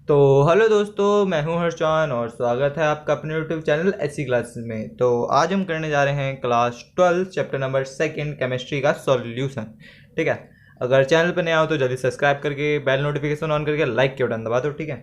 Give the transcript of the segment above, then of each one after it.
तो हेलो दोस्तों, मैं हूं हर्षान और स्वागत है आपका अपने यूट्यूब चैनल एससी क्लासेस में। तो आज हम करने जा रहे हैं क्लास 12 चैप्टर नंबर 2 केमिस्ट्री का सॉल्यूशन। ठीक है, अगर चैनल पर नए आओ तो जल्दी सब्सक्राइब करके बेल नोटिफिकेशन ऑन करके लाइक के बटन दबा दो। ठीक है,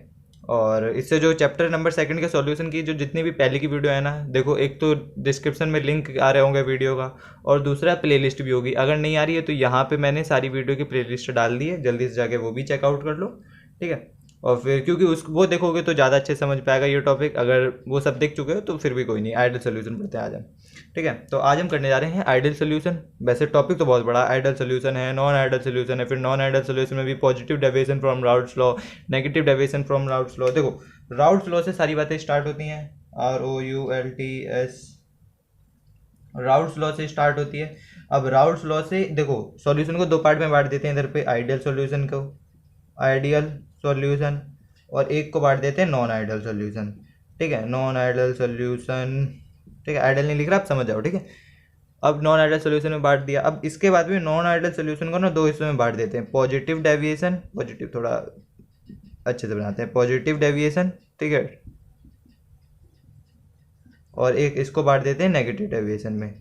और इससे जो चैप्टर नंबर 2 के सॉल्यूशन की जो जितनी भी पहले की वीडियो है ना, देखो एक तो डिस्क्रिप्शन में लिंक आ रहे होंगे वीडियो का, और दूसरा प्लेलिस्ट भी होगी। अगर नहीं आ रही है तो यहाँ पे मैंने सारी वीडियो की प्लेलिस्ट डाल दी है, जल्दी से जाके वो भी चेकआउट कर लो। ठीक है, और फिर क्योंकि उस वो देखोगे तो ज़्यादा अच्छे समझ पाएगा ये टॉपिक। अगर वो सब देख चुके हो तो फिर भी कोई नहीं, आइडियल सोल्यूशन पढ़ते हैं आज हम। ठीक है, तो आज हम करने जा रहे हैं आइडियल सोल्यूशन। वैसे टॉपिक तो बहुत बड़ा, आइडियल सोल्यूशन है, नॉन आइडियल सोल्यूशन है, फिर नॉन आइडियल सोल्यूशन में भी positive deviation from routes law, negative deviation from routes law. देखो राउट्स लॉ से सारी बातें स्टार्ट होती हैं, ROULTS, राउट्स लॉ से स्टार्ट होती है। अब राउट्स लॉ से देखो सॉल्यूशन को दो पार्ट में बांट देते हैं, इधर पे आइडियल सॉल्यूशन को, आइडियल सॉल्यूशन, और एक को बांट देते हैं नॉन आइडियल सॉल्यूशन। ठीक है, नॉन आइडियल सॉल्यूशन। ठीक है, आइडियल नहीं लिख रहा, आप समझ जाओ। ठीक है, अब नॉन आइडियल सॉल्यूशन में बांट दिया। अब इसके बाद भी नॉन आइडियल सॉल्यूशन को ना दो हिस्सों में बांट देते हैं, पॉजिटिव डेविएशन, पॉजिटिव थोड़ा अच्छे से बनाते हैं, पॉजिटिव डेविएशन। ठीक है, और एक इसको बांट देते हैं नेगेटिव डेविएशन में।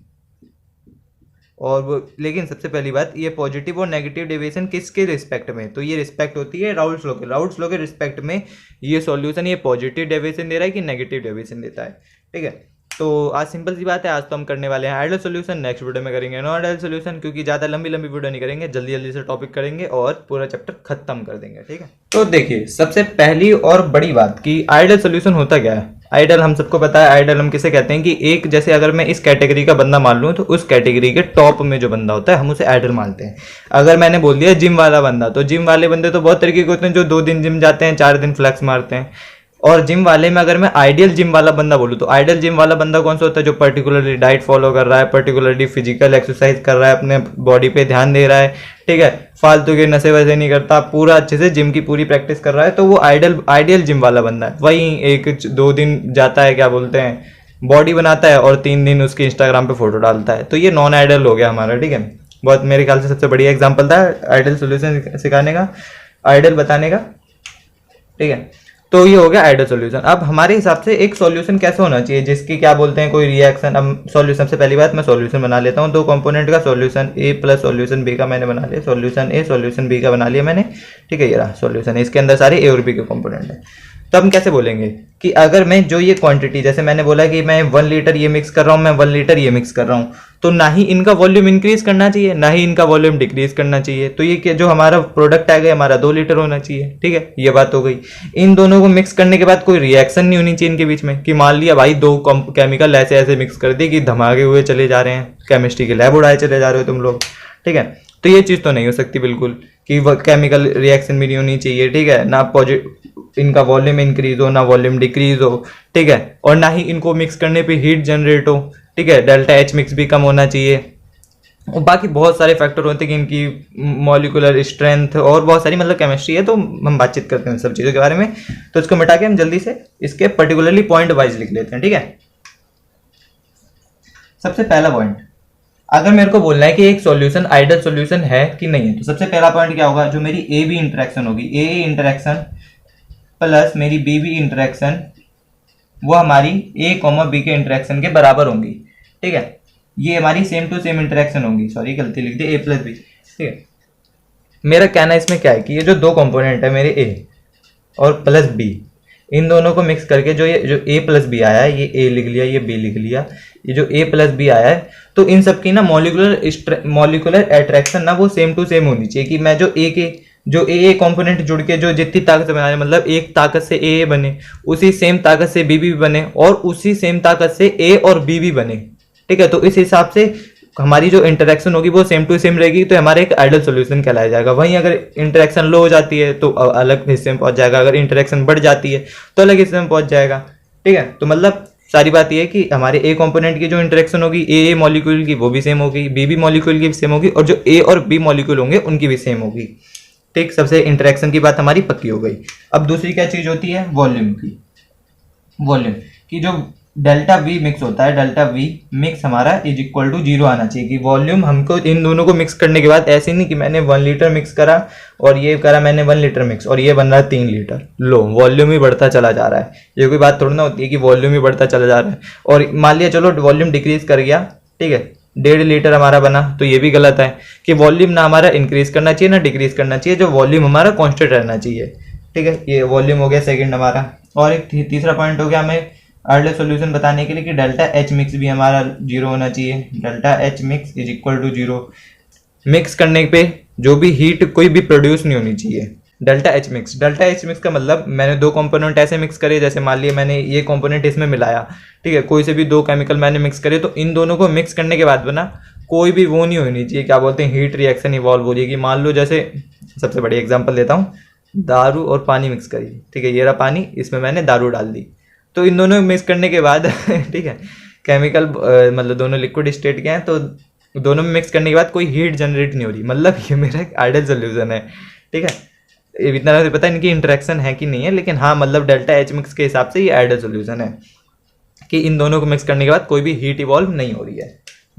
और वो लेकिन सबसे पहली बात, ये पॉजिटिव और नेगेटिव डेविएशन किसके रिस्पेक्ट में, तो ये रिस्पेक्ट होती है राउल्स लॉ के। राउल्स लॉ के रिस्पेक्ट में ये सॉल्यूशन ये पॉजिटिव डेविएशन दे रहा है कि नेगेटिव डेविएशन देता है। ठीक है, तो आज सिंपल सी बात है, आज तो हम करने वाले हैं आइडियल सॉल्यूशन, नेक्स्ट वीडियो में करेंगे नॉन आइडियल सॉल्यूशन, क्योंकि ज़्यादा लंबी वीडियो नहीं करेंगे, जल्दी जल्दी से टॉपिक करेंगे और पूरा चैप्टर खत्म कर देंगे। ठीक है, तो देखिए सबसे पहली और बड़ी बात कि आइडियल सॉल्यूशन होता क्या है। आइडियल हम सबको पता है, आइडियल हम किसे कहते हैं कि एक जैसे अगर मैं इस कैटेगरी का बंदा मान लूँ तो उस कैटेगरी के टॉप में जो बंदा होता है हम उसे आइडियल मानते हैं। अगर मैंने बोल दिया जिम वाला बंदा, तो जिम वाले बंदे तो बहुत तरीके के होते हैं, जो 2 दिन जिम जाते हैं, 4 दिन फ्लैक्स मारते हैं। और जिम वाले में अगर मैं आइडियल जिम वाला बंदा बोलूँ तो आइडियल जिम वाला बंदा कौन सा होता है, जो पर्टिकुलरली डाइट फॉलो कर रहा है, पर्टिकुलरली फिजिकल एक्सरसाइज कर रहा है, अपने बॉडी पे ध्यान दे रहा है। ठीक है, फालतू के नशे वशे नहीं करता, पूरा अच्छे से जिम की पूरी प्रैक्टिस कर रहा है, तो वो आइडियल जिम वाला बंदा है। वही एक 2 दिन जाता है, क्या बोलते हैं, बॉडी बनाता है, और 3 दिन उसकी इंस्टाग्राम पे फोटो डालता है, तो ये नॉन आइडियल हो गया हमारा। ठीक है, बहुत मेरे ख्याल से सबसे बढ़िया एग्जाम्पल था आइडियल सोल्यूशन सिखाने का, आइडियल बताने का। ठीक है, तो ये हो गया आइडियल सॉल्यूशन। अब हमारे हिसाब से एक सॉल्यूशन कैसे होना चाहिए जिसकी क्या बोलते हैं कोई रिएक्शन। अब सॉल्यूशन से पहली बात मैं सॉल्यूशन बना लेता हूँ, 2 कंपोनेंट का सॉल्यूशन ए प्लस सॉल्यूशन बी का मैंने बना लिया, सॉल्यूशन ए सॉल्यूशन बी का बना लिया मैंने। ठीक है, ये रहा सॉल्यूशन, इसके अंदर सारे ए और बी के कंपोनेंट है। तो हम कैसे बोलेंगे कि अगर मैं जो ये क्वांटिटी, जैसे मैंने बोला कि मैं 1 लीटर ये मिक्स कर रहा हूँ, मैं 1 लीटर ये मिक्स कर रहा हूँ, तो ना ही इनका वॉल्यूम इंक्रीज करना चाहिए, ना ही इनका वॉल्यूम डिक्रीज करना चाहिए। तो ये जो हमारा प्रोडक्ट आ गया हमारा 2 लीटर होना चाहिए। ठीक है, ये बात हो गई। इन दोनों को मिक्स करने के बाद कोई रिएक्शन नहीं होनी चाहिए इनके बीच में, कि मान लिया भाई 2 केमिकल ऐसे ऐसे मिक्स कर दिए कि धमाके हुए चले जा रहे हैं, केमिस्ट्री के लैब उड़ाए चले जा रहे हो तुम लोग। ठीक है, तो ये चीज़ तो नहीं हो सकती बिल्कुल, कि वह केमिकल रिएक्शन भी नहीं होनी चाहिए। ठीक है, ना इनका वॉल्यूम इंक्रीज हो, ना वॉल्यूम डिक्रीज हो। ठीक है, और ना ही इनको मिक्स करने पे हीट जनरेट हो। ठीक है, डेल्टा एच मिक्स भी कम होना चाहिए, और बाकी बहुत सारे फैक्टर होते हैं कि इनकी मॉलिकुलर स्ट्रेंथ और बहुत सारी मतलब केमिस्ट्री है, तो हम बातचीत करते हैं सब चीज़ों के बारे में। तो इसको मिटा के हम जल्दी से इसके पर्टिकुलरली पॉइंट वाइज लिख लेते हैं। ठीक है, सबसे पहला पॉइंट, अगर मेरे को बोलना है कि एक सॉल्यूशन आइडियल सॉल्यूशन है कि नहीं है, तो सबसे पहला पॉइंट क्या होगा, जो मेरी ए बी इंटरेक्शन होगी, ए इंटरेक्शन प्लस मेरी बी बी इंटरेक्शन, वो हमारी ए कॉमा बी के इंटरेक्शन के बराबर होंगी। ठीक है, ये हमारी सेम टू सेम इंटरेक्शन होंगी, सॉरी गलती लिख दी, ए प्लस बी। ठीक है, मेरा कहना इसमें क्या है कि ये जो 2 कंपोनेंट है मेरे ए और प्लस बी, इन दोनों को मिक्स करके जो ए प्लस बी आया है, ये ए लिख लिया, ये बी लिख लिया, ये जो ए प्लस बी आया है, तो इन सब की ना मॉलिकुलर अट्रैक्शन ना वो सेम टू सेम होनी चाहिए, कि मैं जो ए कंपोनेंट जुड़ के जो जितनी ताकत से बना रहे, मतलब एक ताकत से ए बने, उसी सेम ताकत से बी भी बने, और उसी सेम ताकत से ए और बी भी बने। ठीक है, तो इस हिसाब से हमारी जो इंटरेक्शन होगी वो सेम टू सेम रहेगी, तो हमारा एक आइडियल सॉल्यूशन कहलाया जाएगा। वहीं अगर इंटरेक्शन लो हो जाती है तो अलग हिस्से में पहुंच जाएगा, अगर इंटरेक्शन बढ़ जाती है तो अलग हिस्से में पहुंच जाएगा। ठीक है, तो मतलब सारी बात यह है कि हमारे ए कंपोनेंट की जो इंटरेक्शन होगी ए मॉलिक्यूल की वो भी सेम होगी, बी मॉलिक्यूल की भी सेम होगी, और जो ए और बी मॉलिक्यूल होंगे उनकी भी सेम होगी। ठीक, सबसे इंटरेक्शन की बात हमारी पक्की हो गई। अब दूसरी क्या चीज होती है, वॉल्यूम की। वॉल्यूम की जो डेल्टा वी मिक्स होता है, डेल्टा वी मिक्स हमारा इज इक्वल टू 0 आना चाहिए कि वॉल्यूम हमको इन दोनों को मिक्स करने के बाद ऐसे नहीं कि मैंने 1 लीटर मिक्स करा और ये करा मैंने 1 लीटर मिक्स और ये बन रहा है 3 लीटर, लो वॉल्यूम ही बढ़ता चला जा रहा है। ये कोई बात थोड़ी ना होती है कि वॉल्यूम ही बढ़ता चला जा रहा है। और मान लिया चलो वॉल्यूम डिक्रीज कर गया, ठीक है, 1.5 लीटर हमारा बना, तो ये भी गलत है कि वॉल्यूम ना हमारा इंक्रीज करना चाहिए ना डिक्रीज करना चाहिए, जो वॉल्यूम हमारा कॉन्स्टेंट रहना चाहिए, ठीक है। ये वॉल्यूम हो गया सेकंड हमारा। और एक तीसरा पॉइंट हो गया हमें आइडियल सॉल्यूशन बताने के लिए कि डेल्टा एच मिक्स भी हमारा 0 होना चाहिए। Delta H mix is equal to 0, mix करने पे जो भी हीट कोई भी प्रोड्यूस नहीं होनी चाहिए। डेल्टा एच मिक्स का मतलब मैंने दो कंपोनेंट ऐसे मिक्स करे, जैसे मान लिया मैंने ये कंपोनेंट इसमें मिलाया, ठीक है, कोई से भी दो केमिकल मैंने मिक्स करे, तो इन दोनों को मिक्स करने के बाद बना कोई भी वो नहीं होनी चाहिए, क्या बोलते हैं, हीट रिएक्शन इवॉल्व हो जाएगी। मान लो जैसे सबसे बड़ी एग्जांपल देता हूँ, दारू और पानी मिक्स करी, ठीक है, ये रहा पानी, इसमें मैंने दारू डाल दी, तो इन दोनों मिक्स करने के बाद ठीक है, केमिकल मतलब दोनों लिक्विड स्टेट के हैं, तो दोनों में मिक्स करने के बाद कोई हीट जनरेट नहीं हो रही, मतलब ये मेरा एक आइडियल सोल्यूशन है, ठीक है। इतना तो पता है इनकी इंटरेक्शन है कि नहीं है, लेकिन हाँ मतलब डेल्टा एच मिक्स के हिसाब से ये आइडियल सोल्यूशन है कि इन दोनों को मिक्स करने के बाद कोई भी हीट इवॉल्व नहीं हो रही है।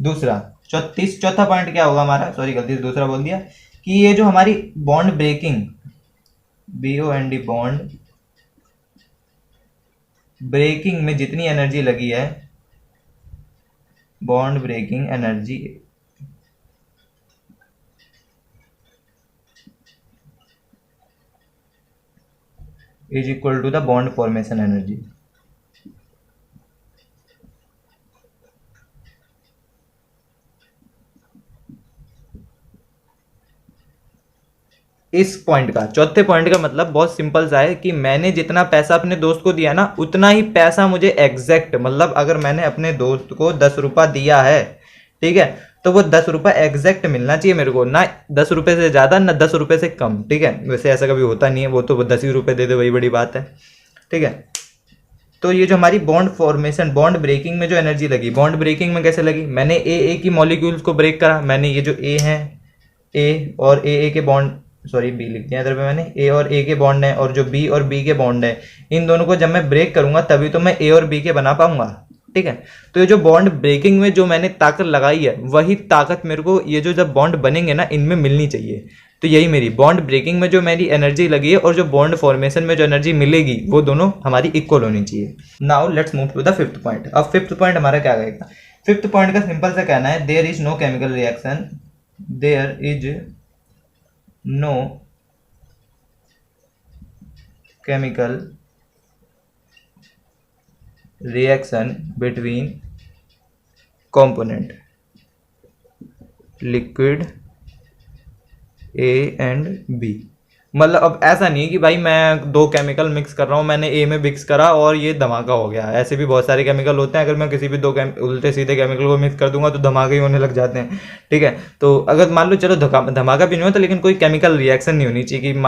दूसरा चौथा पॉइंट क्या होगा हमारा, सॉरी गलती से दूसरा बोल दिया, कि ये जो हमारी bond breaking, BOND bond breaking में जितनी एनर्जी लगी है, bond breaking energy is equal to the bond formation energy. इस पॉइंट का, चौथे पॉइंट का मतलब बहुत सिंपल सा है कि मैंने जितना पैसा अपने दोस्त को दिया ना, उतना ही पैसा मुझे एग्जैक्ट, मतलब अगर मैंने अपने दोस्त को 10 रुपया दिया है, ठीक है, तो वो 10 रुपया एग्जैक्ट मिलना चाहिए मेरे को, ना 10 रुपये से ज़्यादा ना 10 रुपये से कम, ठीक है। वैसे ऐसा कभी होता नहीं है, वो तो 10 ही रुपये दे दे वही बड़ी बात है, ठीक है। तो ये जो हमारी बॉन्ड फॉर्मेशन, बॉन्ड ब्रेकिंग में जो एनर्जी लगी, बॉन्ड ब्रेकिंग में कैसे लगी, मैंने ए की मॉलिक्यूल्स को ब्रेक करा, मैंने ये जो ए है, ए और ए के बॉन्ड, सॉरी बी लिख दिया इधर पे मैंने, ए और ए के बॉन्ड है, और जो बी और बी के बॉन्ड है, इन दोनों को जब मैं ब्रेक करूंगा तभी तो मैं ए और बी के बना पाऊंगा, ठीक है। तो ये जो बॉन्ड ब्रेकिंग में जो मैंने ताकत लगाई है, वही ताकत मेरे को ये जो जब बॉन्ड बनेंगे ना, इनमें मिलनी चाहिए। तो यही मेरी बॉन्ड ब्रेकिंग में जो मेरी एनर्जी लगी है और जो बॉन्ड फॉर्मेशन में जो एनर्जी मिलेगी, वो दोनों हमारी इक्वल होनी चाहिए। Now let's move to the fifth point. अब फिफ्थ पॉइंट हमारा क्या रहेगा, फिफ्थ पॉइंट का सिंपल सा कहना है, there is no chemical reaction, there is no chemical reaction between component liquid A and B। मतलब अब ऐसा नहीं है कि भाई मैं दो केमिकल मिक्स कर रहा हूँ, मैंने ए में मिक्स करा और ये धमाका हो गया। ऐसे भी बहुत सारे केमिकल होते हैं, अगर मैं किसी भी दो उल्टे सीधे केमिकल को मिक्स कर दूंगा तो धमाका ही होने लग जाते हैं, ठीक है। तो अगर मान लो चलो धमाका भी नहीं होता, लेकिन कोकोई केमिकल रिएक्शन नहीं होनी चाहिए कि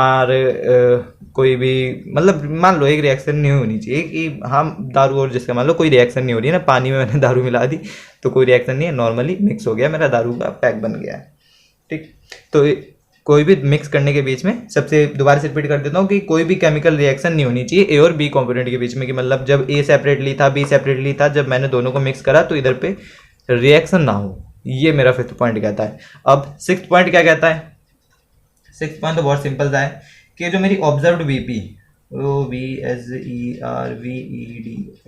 कोई भी, मतलब मान लो एक रिएक्शन नहीं होनी चाहिए कि हाँ दारू और जिसका मान लो कोई रिएक्शन नहीं हो रही है ना, पानी में मैंने दारू मिला दी तो कोई रिएक्शन नहीं है, नॉर्मली मिक्स हो गया, मेरा दारू का पैक बन गया है, ठीक। तो कोई भी मिक्स करने के बीच में, सबसे दोबारा से रिपीट कर देता हूँ कि कोई भी केमिकल रिएक्शन नहीं होनी चाहिए ए और बी कंपोनेंट के बीच में, कि मतलब जब ए सेपरेटली था बी सेपरेटली था, जब मैंने दोनों को मिक्स करा तो इधर पे रिएक्शन ना हो। ये मेरा फिफ्थ पॉइंट कहता है। अब सिक्स्थ पॉइंट क्या कहता है, सिक्स्थ पॉइंट तो बहुत सिंपल सा है कि जो मेरी observed VP, OBSERVED,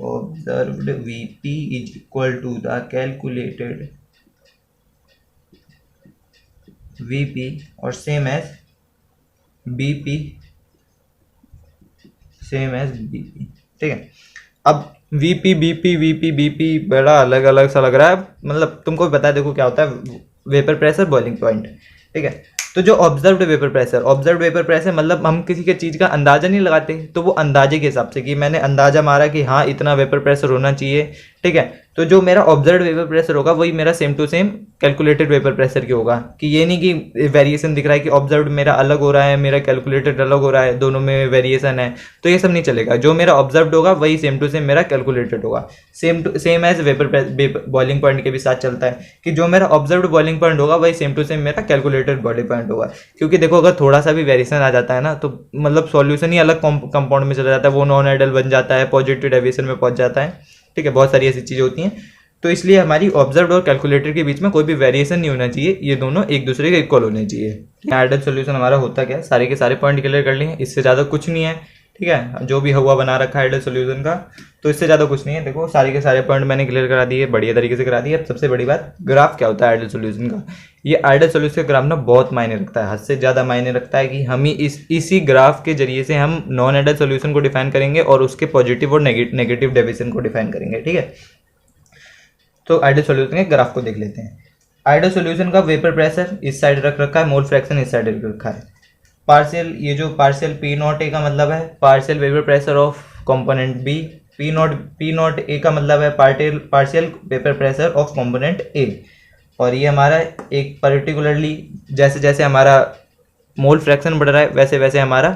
observed VP is equal to the calculated VP और same as BP, same as BP, ठीक है। अब VP BP बड़ा अलग अलग सा लग रहा है, मतलब तुमको भी पता है, देखो क्या होता है वेपर प्रेशर, बॉइलिंग पॉइंट, ठीक है। तो जो ऑब्जर्व्ड वेपर प्रेशर मतलब हम किसी के चीज़ का अंदाज़ा नहीं लगाते, तो वो अंदाजे के हिसाब से कि मैंने अंदाज़ा मारा कि हाँ इतना वेपर प्रेशर होना चाहिए, ठीक है। तो जो मेरा ऑब्जर्व्ड वेपर प्रेशर होगा वही मेरा same to same calculated vapour pressure की होगा, कि ये नहीं कि वेरिएशन दिख रहा है कि ऑब्जर्व्ड मेरा अलग हो रहा है, मेरा कैलकुलेटेड अलग हो रहा है, दोनों में वेरिएशन है, तो ये सब नहीं चलेगा। जो मेरा ऑब्जर्व्ड होगा वही सेम टू सेम मेरा कैलकुलेटेड होगा, same as vapour boiling point के भी साथ चलता है कि जो मेरा ऑब्जर्व्ड बॉइलिंग पॉइंट होगा वही सेम टू सेम मेरा कैलकुलेटेड बॉइलिंग पॉइंट होगा। क्योंकि देखो अगर थोड़ा सा भी वेरिएशन आ जाता है ना, तो मतलब सॉल्यूशन ही अलग कंपाउंड में चला जाता है, वो नॉन आइडियल बन जाता है, पॉजिटिव डेविएशन में पहुंच जाता है, ठीक है, बहुत सारी ऐसी चीज़ें होती हैं। तो इसलिए हमारी ऑब्जर्व्ड और कैलकुलेटेड के बीच में कोई भी वेरिएशन नहीं होना चाहिए, ये दोनों एक दूसरे के इक्वल होने चाहिए। आइडियल सोल्यूशन हमारा होता क्या है, सारे के सारे पॉइंट क्लियर कर लिए, इससे ज़्यादा कुछ नहीं है। ठीक है, जो भी हुआ बना रखा है आइडियल सोल्यूशन का, तो इससे ज़्यादा कुछ नहीं है। देखो सारे के सारे पॉइंट मैंने क्लियर करा दिए, बढ़िया तरीके से करा दिए। अब सबसे बड़ी बात, ग्राफ क्या होता है आइडियल सोल्यूशन का। ये आइडियल सोल्यूशन का ग्राफ ना बहुत मायने रखता है, हद से ज़्यादा मायने रखता है कि हम ही इसी ग्राफ के जरिए से हम नॉन आइडियल सोल्यूशन को डिफाइन करेंगे और उसके पॉजिटिव और नेगेटिव डेविएशन को डिफाइन करेंगे। ठीक है, तो आइडियल सोल्यूशन के ग्राफ को देख लेते हैं। आइडियल सोल्यूशन का वेपर प्रेशर इस साइड रख रखा है, मोल फ्रैक्शन इस साइड रख रखा है। पार्शियल, ये जो पार्शियल पी नॉट ए का मतलब है partial vapour pressure of component B, P not A का मतलब है partial vapour pressure of component A. और ये हमारा एक पर्टिकुलरली जैसे जैसे हमारा मोल फ्रैक्शन बढ़ रहा है वैसे वैसे हमारा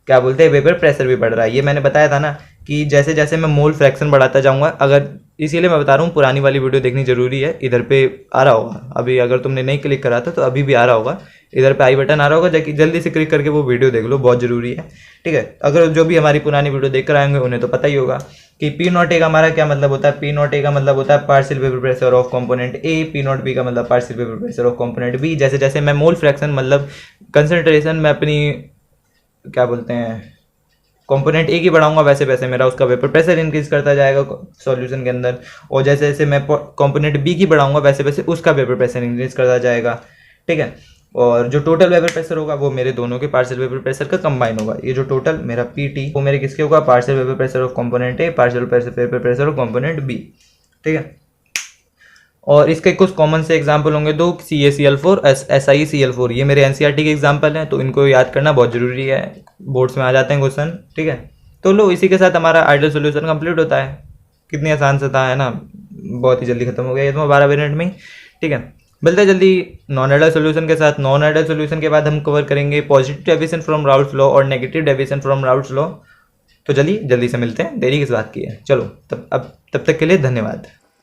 क्या बोलते हैं वेपर प्रेशर भी बढ़ रहा है। ये मैंने बताया था ना कि जैसे जैसे मैं मोल फ्रैक्शन बढ़ाता जाऊंगा, अगर इसीलिए मैं बता रहा हूँ पुरानी वाली वीडियो देखनी जरूरी है। इधर पे आ रहा होगा, अभी अगर तुमने नहीं क्लिक करा था तो अभी भी आ रहा होगा, इधर पे आई बटन आ रहा होगा, जाके जल्दी से क्लिक करके वो वीडियो देख लो, बहुत जरूरी है। ठीक है, अगर जो भी हमारी पुरानी वीडियो देख कर आएंगे उन्हें तो पता ही होगा कि पी नॉट ए का हमारा क्या मतलब होता है। पी नॉट ए का मतलब होता है partial vapour pressure of component A, P not B का मतलब partial vapour pressure of component B. जैसे जैसे मैं मोल फ्रैक्शन मतलब कंसंट्रेशन में अपनी क्या बोलते हैं कंपोनेंट ए की बढ़ाऊंगा, वैसे वैसे मेरा उसका वेपर प्रेशर इंक्रीज करता जाएगा सॉल्यूशन के अंदर। और जैसे जैसे मैं कंपोनेंट बी की बढ़ाऊंगा वैसे वैसे उसका वेपर प्रेशर इंक्रीज करता जाएगा। ठीक है, और जो टोटल वेपर प्रेशर होगा वो मेरे दोनों के पार्शियल वेपर प्रेशर का कंबाइन होगा। ये जो टोटल मेरा पी टी वो मेरे किसके होगा, partial vapour pressure of component A, partial vapour pressure of component B. ठीक है, और इसके कुछ कॉमन से एग्जाम्पल होंगे दो, CaCl4, SiCl4, ये मेरे NCERT के एग्जाम्पल हैं, तो इनको याद करना बहुत जरूरी है, बोर्ड्स में आ जाते हैं क्वेश्चन। ठीक है, तो लो इसी के साथ हमारा आइडियल सोल्यूशन कंप्लीट होता है। कितनी आसान से था, है ना, बहुत ही जल्दी खत्म हो गया ये तो 12 मिनट में। ठीक है, मिलते हैं जल्दी नॉन आइडियल सोल्यूशन के साथ। नॉन आइडियल सोल्यूशन के बाद हम कवर करेंगे positive deviation from Raoult's law और negative deviation from Raoult's law. तो जल्दी से मिलते हैं, देरी किस बात की है। चलो तब तक के लिए धन्यवाद।